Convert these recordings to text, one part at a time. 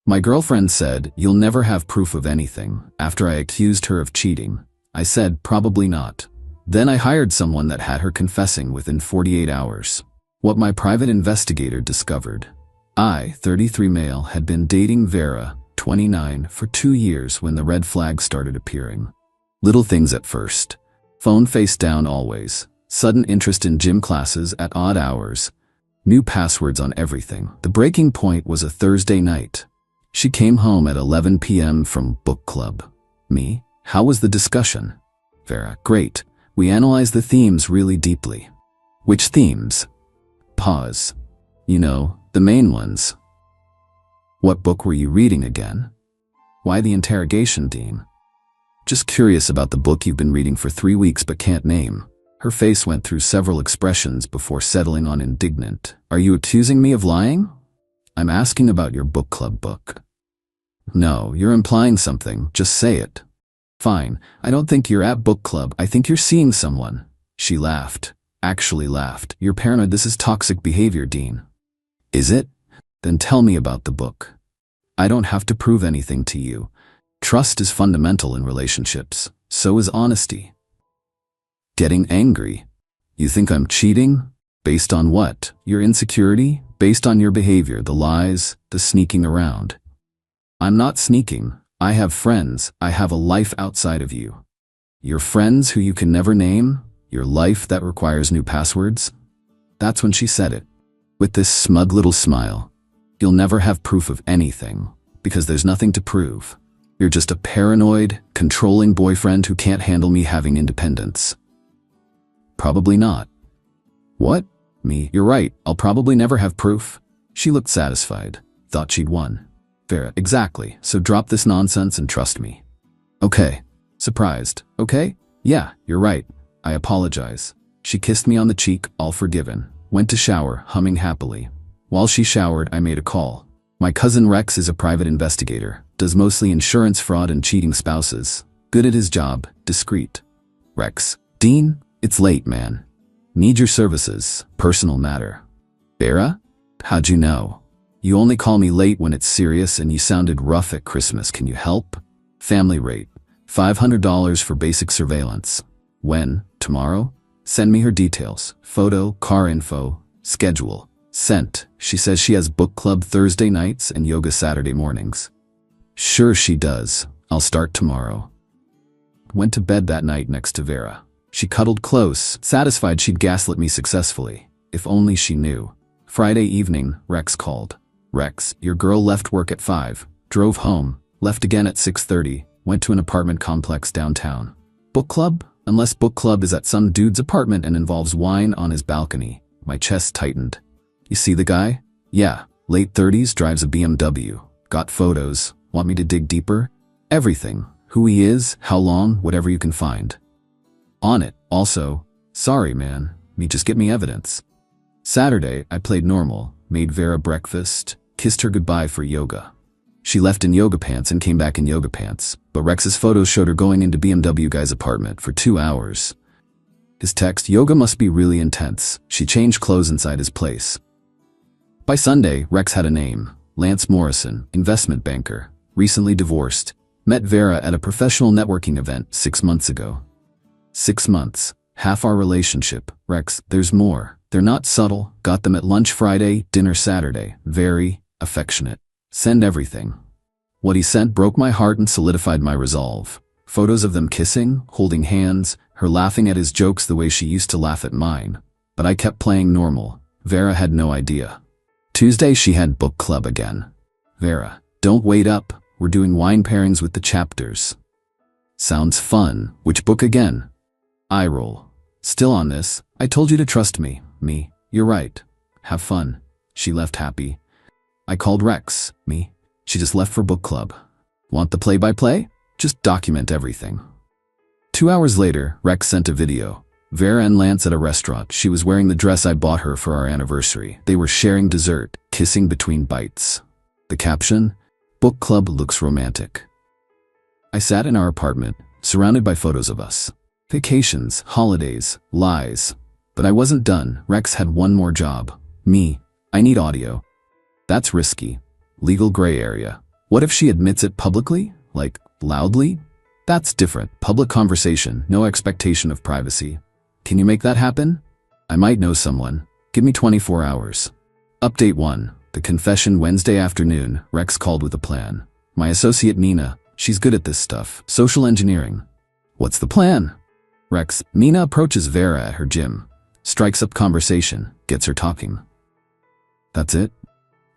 My girlfriend said, "You'll never have proof of anything." After I accused her of cheating, I said, "Probably not." Then I hired someone that had her confessing within 48 hours. What my private investigator discovered: I, 33 male, had been dating Vera, 29, for 2 years when the red flags started appearing. Little things at first. Phone face down always. Sudden interest in gym classes at odd hours. New passwords on everything. The breaking point was a Thursday night. She came home at 11 p.m. from book club. Me? How was the discussion? Vera: great. We analyzed the themes really deeply. Which themes? Pause. You know, the main ones. What book were you reading again? Why the interrogation, Dean? Just curious about the book you've been reading for 3 weeks but can't name. Her face went through several expressions before settling on indignant. Are you accusing me of lying? I'm asking about your book club book. No, you're implying something. Just say it. Fine, I don't think you're at book club. I think you're seeing someone. She laughed. Actually laughed. You're paranoid. This is toxic behavior, Dean. Is it? Then tell me about the book. I don't have to prove anything to you. Trust is fundamental in relationships. So is honesty. Getting angry. You think I'm cheating? Based on what? Your insecurity? Based on your behavior, the lies, the sneaking around. I'm not sneaking. I have friends. I have a life outside of you. Your friends who you can never name? Your life that requires new passwords? That's when she said it, with this smug little smile. You'll never have proof of anything, because there's nothing to prove. You're just a paranoid, controlling boyfriend who can't handle me having independence. Probably not. What? Me? You're right. I'll probably never have proof. She looked satisfied. Thought she'd won. Vera: exactly. So drop this nonsense and trust me. Okay. Surprised. Okay? Yeah, you're right. I apologize. She kissed me on the cheek, all forgiven. Went to shower, humming happily. While she showered, I made a call. My cousin Rex is a private investigator. Does mostly insurance fraud and cheating spouses. Good at his job. Discreet. Rex: Dean, it's late, man. Need your services. Personal matter. Vera? How'd you know? You only call me late when it's serious, and you sounded rough at Christmas. Can you help? Family rate. $500 for basic surveillance. When? Tomorrow? Send me her details. Photo, car info, schedule. Sent. She says she has book club Thursday nights and yoga Saturday mornings. Sure she does. I'll start tomorrow. Went to bed that night next to Vera. She cuddled close, satisfied she'd gaslit me successfully. If only she knew. Friday evening, Rex called. Rex, your girl left work at 5, drove home, left again at 6:30, went to an apartment complex downtown. Book club? Unless book club is at some dude's apartment and involves wine on his balcony. My chest tightened. You see the guy? Yeah, late 30s, drives a BMW. Got photos. Want me to dig deeper? Everything. Who he is, how long, whatever you can find. On it. Also, sorry man, me just get me evidence. Saturday, I played normal, made Vera breakfast, kissed her goodbye for yoga. She left in yoga pants and came back in yoga pants, but Rex's photos showed her going into BMW guy's apartment for 2 hours. His text: yoga must be really intense. She changed clothes inside his place. By Sunday, Rex had a name. Lance Morrison, investment banker, recently divorced, met Vera at a professional networking event 6 months ago. 6 months, half our relationship. Rex: there's more. They're not subtle. Got them at lunch Friday, dinner Saturday. Very affectionate. Send everything. What he sent broke my heart and solidified my resolve. Photos of them kissing, holding hands, her laughing at his jokes the way she used to laugh at mine. But I kept playing normal. Vera had no idea. Tuesday she had book club again. Vera: don't wait up. We're doing wine pairings with the chapters. Sounds fun. Which book again? Eye roll. Still on this? I told you to trust me. Me: you're right. Have fun. She left happy. I called Rex. Me: she just left for book club. Want the play-by-play? Just document everything. 2 hours later, Rex sent a video. Vera and Lance at a restaurant. She was wearing the dress I bought her for our anniversary. They were sharing dessert, kissing between bites. The caption: book club looks romantic. I sat in our apartment, surrounded by photos of us. Vacations, holidays, lies. But I wasn't done. Rex had one more job. Me: I need audio. That's risky. Legal gray area. What if she admits it publicly? Like, loudly? That's different. Public conversation, no expectation of privacy. Can you make that happen? I might know someone. Give me 24 hours. Update 1. The confession Wednesday afternoon. Rex called with a plan. My associate Nina, she's good at this stuff. Social engineering. What's the plan? Rex, Nina approaches Vera at her gym. Strikes up conversation, gets her talking. That's it?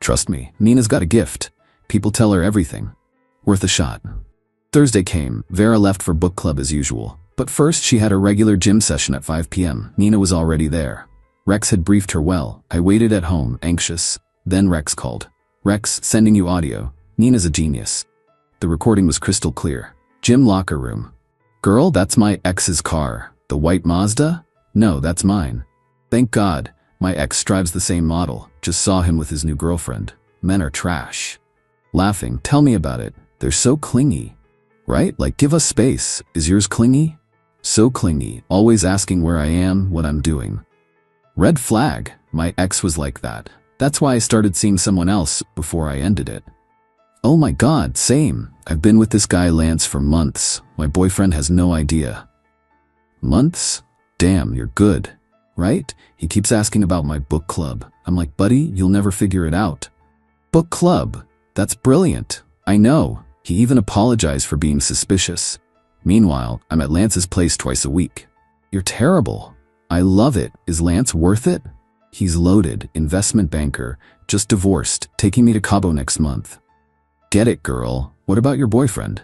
Trust me, Nina's got a gift. People tell her everything. Worth a shot. Thursday came. Vera left for book club as usual. But first she had her regular gym session at 5 p.m. Nina was already there. Rex had briefed her well. I waited at home, anxious. Then Rex called. Rex, sending you audio. Nina's a genius. The recording was crystal clear. Gym locker room. Girl, that's my ex's car. The white Mazda? No, that's mine. Thank God. My ex drives the same model. Just saw him with his new girlfriend. Men are trash. Laughing, tell me about it. They're so clingy. Right? Like, give us space. Is yours clingy? So clingy, always asking where I am, what I'm doing. Red flag. My ex was like that. That's why I started seeing someone else before I ended it. Oh my God, same. I've been with this guy Lance for months. My boyfriend has no idea. Months? Damn, you're good. Right? He keeps asking about my book club. I'm like, buddy, you'll never figure it out. Book club? That's brilliant. I know. He even apologized for being suspicious. Meanwhile, I'm at Lance's place twice a week. You're terrible. I love it. Is Lance worth it? He's loaded, investment banker, just divorced, taking me to Cabo next month. Get it, girl. What about your boyfriend?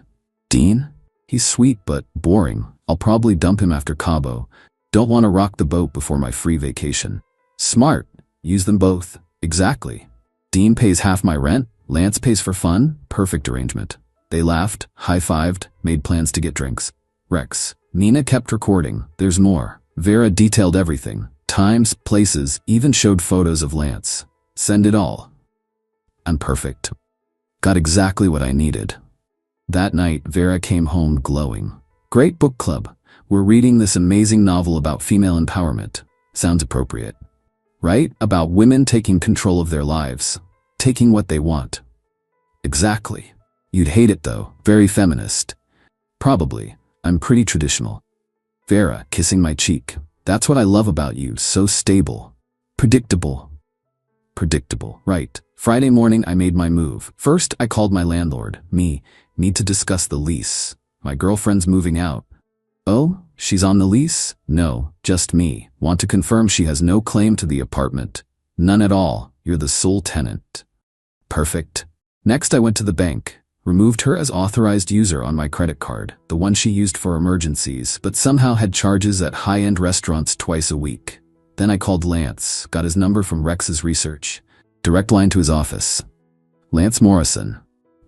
Dean? He's sweet but boring. I'll probably dump him after Cabo. Don't want to rock the boat before my free vacation. Smart. Use them both. Exactly. Dean pays half my rent. Lance pays for fun. Perfect arrangement. They laughed, high-fived, made plans to get drinks. Rex. Nina kept recording. There's more. Vera detailed everything. Times, places, even showed photos of Lance. Send it all. I'm perfect. Got exactly what I needed. That night, Vera came home glowing. Great book club. We're reading this amazing novel about female empowerment. Sounds appropriate. Right? About women taking control of their lives. Taking what they want. Exactly. You'd hate it though. Very feminist. Probably. I'm pretty traditional. Vera, kissing my cheek. That's what I love about you. So stable. Predictable. Predictable. Right. Friday morning I made my move. First, I called my landlord. Need to discuss the lease. My girlfriend's moving out. Oh, she's on the lease? No, just me. Want to confirm she has no claim to the apartment. None at all. You're the sole tenant. Perfect. Next I went to the bank. Removed her as authorized user on my credit card, the one she used for emergencies, but somehow had charges at high-end restaurants twice a week. Then I called Lance, got his number from Rex's research. Direct line to his office. Lance Morrison.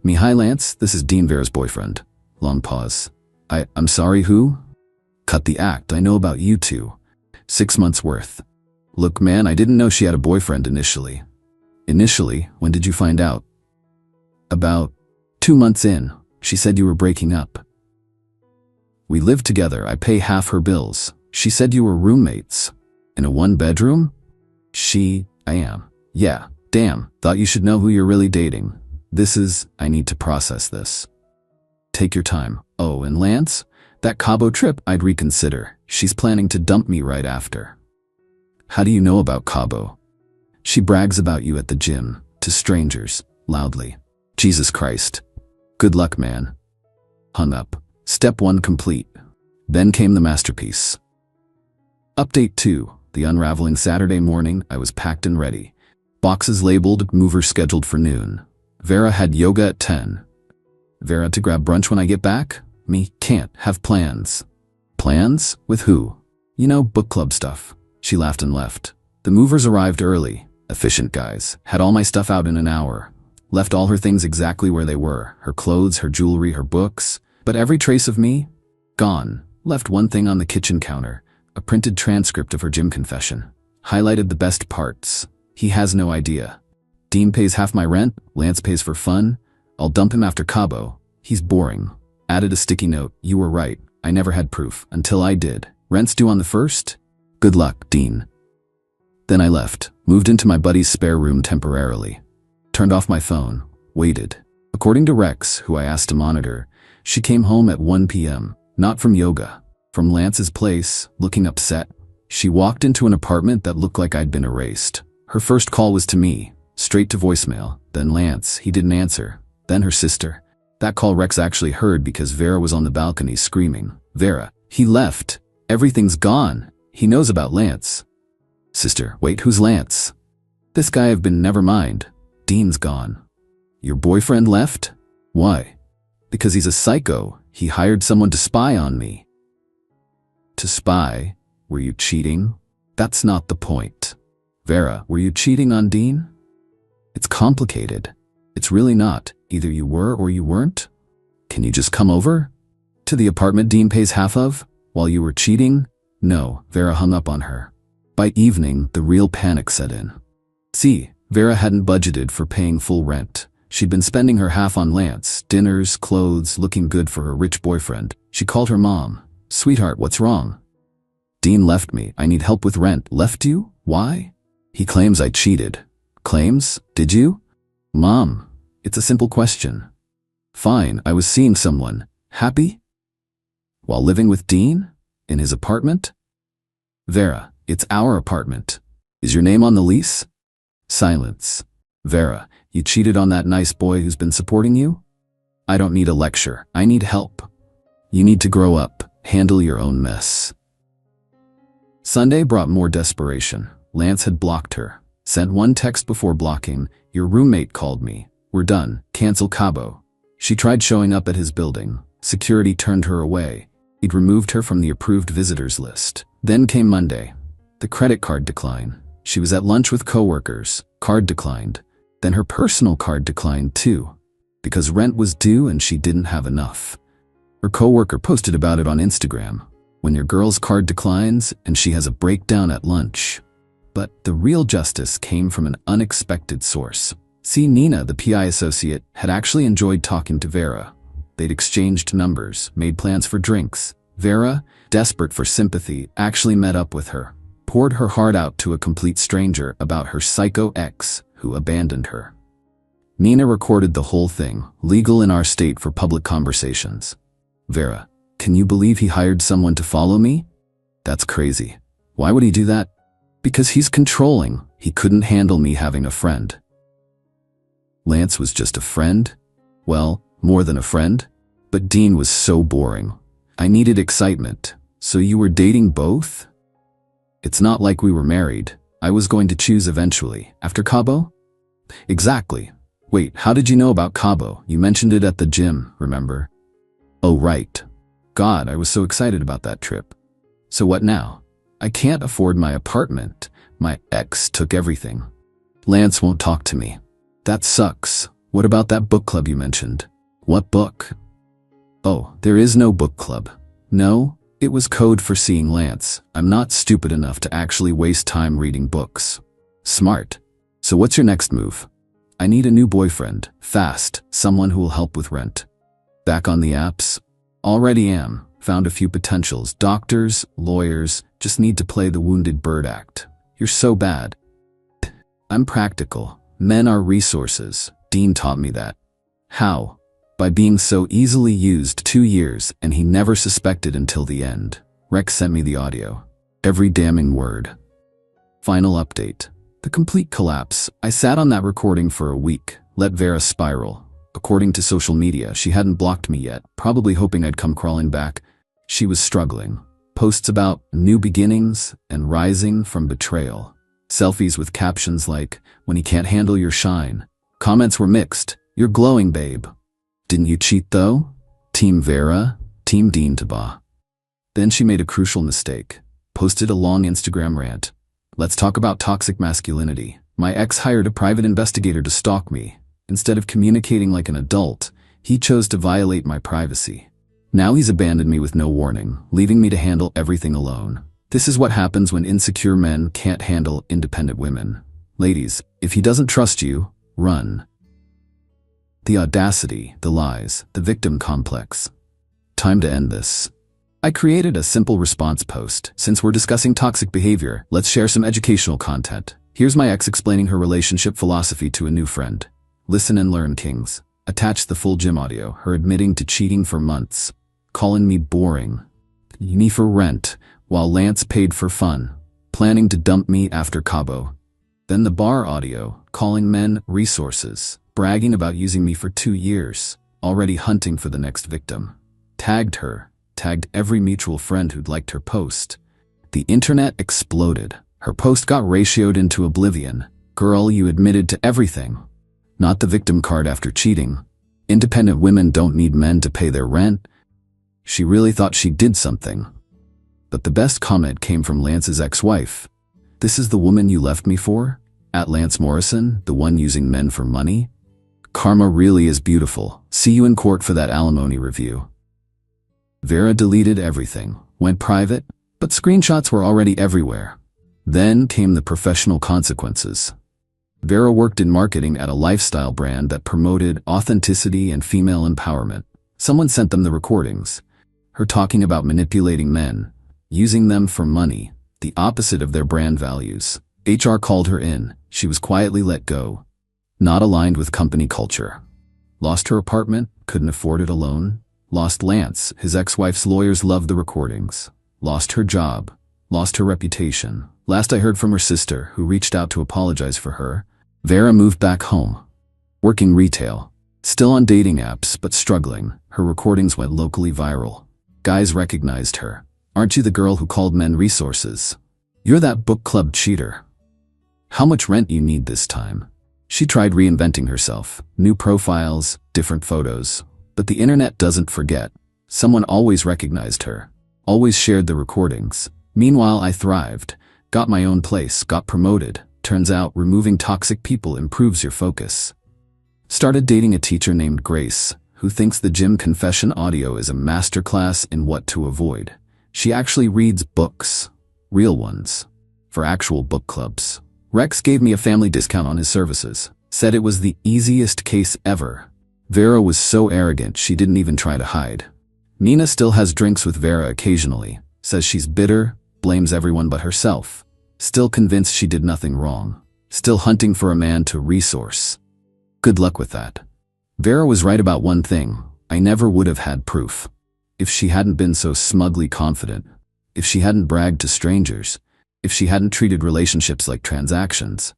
Me, hi Lance, this is Dean Vera's boyfriend. Long pause. I'm sorry, who? Cut the act, I know about you two. 6 months worth. Look man, I didn't know she had a boyfriend initially. Initially? When did you find out? About 2 months in. She said you were breaking up. We live together, I pay half her bills. She said you were roommates. In a 1-bedroom? I am. Yeah, damn, thought you should know who you're really dating. I need to process this. Take your time. Oh, and Lance? That Cabo trip, I'd reconsider. She's planning to dump me right after. How do you know about Cabo? She brags about you at the gym, to strangers, loudly. Jesus Christ. Good luck, man. Hung up. Step 1 complete. Then came the masterpiece. Update 2. The unraveling Saturday morning, I was packed and ready. Boxes labeled, mover scheduled for noon. Vera had yoga at 10. Vera to grab brunch when I get back? Me, can't, have plans. Plans? With who? You know, book club stuff. She laughed and left. The movers arrived early. Efficient guys. Had all my stuff out in an hour. Left all her things exactly where they were. Her clothes, her jewelry, her books. But every trace of me? Gone. Left one thing on the kitchen counter. A printed transcript of her gym confession. Highlighted the best parts. He has no idea. Dean pays half my rent. Lance pays for fun. I'll dump him after Cabo. He's boring. Added a sticky note. You were right. I never had proof. Until I did. Rent's due on the 1st? Good luck, Dean. Then I left. Moved into my buddy's spare room temporarily. Turned off my phone. Waited. According to Rex, who I asked to monitor, she came home at 1 p.m., not from yoga, from Lance's place, looking upset. She walked into an apartment that looked like I'd been erased. Her first call was to me, straight to voicemail, then Lance, he didn't answer, then her sister. That call Rex actually heard because Vera was on the balcony screaming, "Vera, he left. Everything's gone. He knows about Lance." Sister, wait, who's Lance? This guy I've been, never mind. Dean's gone. Your boyfriend left? Why? Because he's a psycho. He hired someone to spy on me. To spy? Were you cheating? That's not the point. Vera, were you cheating on Dean? It's complicated. It's really not. Either you were or you weren't. Can you just come over? To the apartment Dean pays half of? While you were cheating? No, Vera hung up on her. By evening, the real panic set in. See, Vera hadn't budgeted for paying full rent. She'd been spending her half on Lance, dinners, clothes, looking good for her rich boyfriend. She called her mom. "Sweetheart, what's wrong?" "Dean left me. I need help with rent." "Left you? Why?" "He claims I cheated." "Claims? Did you?" "Mom, it's a simple question." "Fine, I was seeing someone." "Happy?" "While living with Dean? In his apartment?" "Vera, it's our apartment. Is your name on the lease?" Silence. "Vera, you cheated on that nice boy who's been supporting you?" "I don't need a lecture. I need help." "You need to grow up. Handle your own mess." Sunday brought more desperation. Lance had blocked her. Sent one text before blocking, "Your roommate called me. We're done. Cancel Cabo." She tried showing up at his building. Security turned her away. He'd removed her from the approved visitors list. Then came Monday. The credit card decline. She was at lunch with coworkers. Card declined. Then her personal card declined too, because rent was due and she didn't have enough. Her coworker posted about it on Instagram. When your girl's card declines and she has a breakdown at lunch. But the real justice came from an unexpected source. See, Nina, the PI associate, had actually enjoyed talking to Vera. They'd exchanged numbers, made plans for drinks. Vera, desperate for sympathy, actually met up with her, poured her heart out to a complete stranger about her psycho ex who abandoned her. Nina recorded the whole thing, legal in our state for public conversations. "Vera, can you believe he hired someone to follow me? That's crazy. Why would he do that? Because he's controlling. He couldn't handle me having a friend." Lance was just a friend? Well, more than a friend. But Dean was so boring. I needed excitement. So you were dating both? It's not like we were married. I was going to choose eventually. After Cabo? Exactly. Wait, how did you know about Cabo? You mentioned it at the gym, remember? Oh, right. God, I was so excited about that trip. So what now? I can't afford my apartment. My ex took everything. Lance won't talk to me. That sucks. What about that book club you mentioned? What book? Oh, there is no book club. No, it was code for seeing Lance. I'm not stupid enough to actually waste time reading books. Smart. So what's your next move? I need a new boyfriend. Fast. Someone who will help with rent. Back on the apps? Already am. Found a few potentials. Doctors, lawyers, just need to play the wounded bird act. You're so bad. I'm practical. Men are resources. Dean taught me that. How? By being so easily used. 2 years, and he never suspected until the end. Rex sent me the audio. Every damning word. Final update. The complete collapse. I sat on that recording for a week, let Vera spiral. According to social media, she hadn't blocked me yet, probably hoping I'd come crawling back. She was struggling. Posts about new beginnings and rising from betrayal. Selfies with captions like, "When he can't handle your shine." Comments were mixed. "You're glowing, babe." "Didn't you cheat though?" Team Vera, Team Dean Taba. Then she made a crucial mistake. Posted a long Instagram rant. "Let's talk about toxic masculinity. My ex hired a private investigator to stalk me. Instead of communicating like an adult, he chose to violate my privacy. Now he's abandoned me with no warning, leaving me to handle everything alone. This is what happens when insecure men can't handle independent women. Ladies, if he doesn't trust you, run." The audacity, the lies, the victim complex. Time to end this. I created a simple response post. Since we're discussing toxic behavior, let's share some educational content. Here's my ex explaining her relationship philosophy to a new friend. Listen and learn, kings. Attached the full gym audio, her admitting to cheating for months, calling me boring, me for rent, while Lance paid for fun, planning to dump me after Cabo. Then the bar audio, calling men resources, bragging about using me for 2 years, already hunting for the next victim. Tagged her, tagged every mutual friend who'd liked her post. The internet exploded. Her post got ratioed into oblivion. Girl, you admitted to everything. Not the victim card after cheating. Independent women don't need men to pay their rent. She really thought she did something. But the best comment came from Lance's ex-wife. This is the woman you left me for? At Lance Morrison, the one using men for money? Karma really is beautiful. See you in court for that alimony review. Vera deleted everything, went private, but screenshots were already everywhere. Then came the professional consequences. Vera worked in marketing at a lifestyle brand that promoted authenticity and female empowerment. Someone sent them the recordings. Her talking about manipulating men, using them for money, the opposite of their brand values. HR called her in. She was quietly let go. Not aligned with company culture. Lost her apartment, couldn't afford it alone. Lost Lance, his ex-wife's lawyers loved the recordings. Lost her job. Lost her reputation. Last I heard from her sister, who reached out to apologize for her. Vera moved back home. Working retail. Still on dating apps, but struggling. Her recordings went locally viral. Guys recognized her. Aren't you the girl who called men resources? You're that book club cheater. How much rent you need this time? She tried reinventing herself. New profiles, different photos. But the internet doesn't forget. Someone always recognized her. Always shared the recordings. Meanwhile, I thrived. Got my own place, got promoted. Turns out, removing toxic people improves your focus. Started dating a teacher named Grace, who thinks the gym confession audio is a masterclass in what to avoid. She actually reads books. Real ones. For actual book clubs. Rex gave me a family discount on his services. Said it was the easiest case ever. Vera was so arrogant she didn't even try to hide. Nina still has drinks with Vera occasionally. Says she's bitter, blames everyone but herself. Still convinced she did nothing wrong. Still hunting for a man to resource. Good luck with that. Vera was right about one thing. I never would have had proof. If she hadn't been so smugly confident. If she hadn't bragged to strangers. If she hadn't treated relationships like transactions.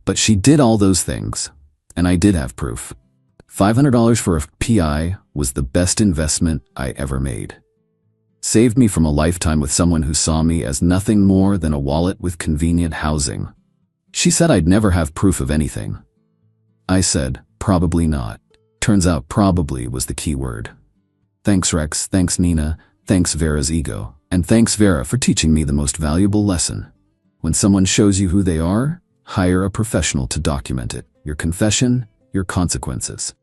But she did all those things. And I did have proof. $500 for a PI was the best investment I ever made. Saved me from a lifetime with someone who saw me as nothing more than a wallet with convenient housing. She said I'd never have proof of anything. I said, probably not. Turns out probably was the key word. Thanks Rex, thanks Nina, thanks Vera's ego, and thanks Vera for teaching me the most valuable lesson. When someone shows you who they are, hire a professional to document it. Your confession, your consequences.